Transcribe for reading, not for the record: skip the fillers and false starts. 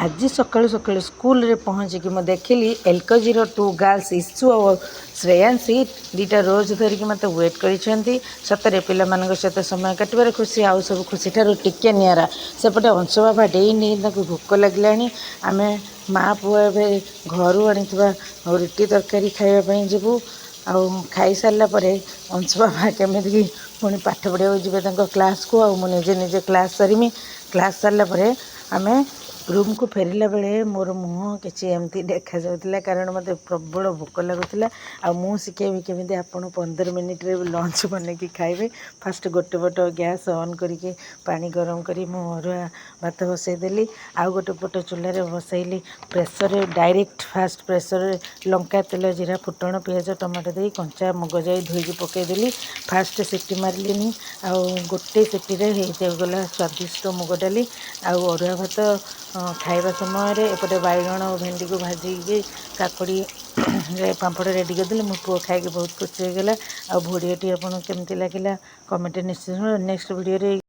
आज सकाळु सकाळु स्कूल रे पहुँचिकी मैं देखिली एलकेजी 2 गर्ल्स इशू और श्रेयांशी दीटा रोज धरिकी मत वेट कर सतरे पिला सहित समय काटबार खुशी आउ सब खुशी ठार टिके निरा सेपटे अंशुबाबा डेनी भोक लगे आम माँ पुआ ए घर आनी रुटी तरकारी खावाई जीवु आई सारापर अंशुबाबा केमी पुणी पाठ पढ़ा जी क्लास को मुझे निजे क्लास सरमी क्लास सारापर आम रूम को फेरला बेले मोर मुँह किसी एमती देखा जाऊला कारण मत प्रबल भोक लगुला आ शिखेबी केमी आप 15 मिनिट लंच बनैकी खाइबे। फास्ट गोटे पट गैस ऑन करके पानी गरम करी मो अरुआ भात बसईदेली आउ गोटे पट चूल्हे बसैली प्रेसर डायरेक्ट फास्ट प्रेसर लंका तेल जीरा फुटण पियाज टमाटो दे कंचा मुग जाई धोईकी पकईदेली फास्ट सीटी मारलिनी आउ गोटे सीटी होगला स्वादिष्ट मुग डाली आउ अरुआ भात खाइबा समय एपटे बैगण और भेंडी को भाजिकी काकड़ी पापड़ रेडी करदेली मो पुओ खाई बहुत खुशी होगा आ भिडियोटी आपको केमती लगे कमेंट निश्चित नेक्स्ट वीडियो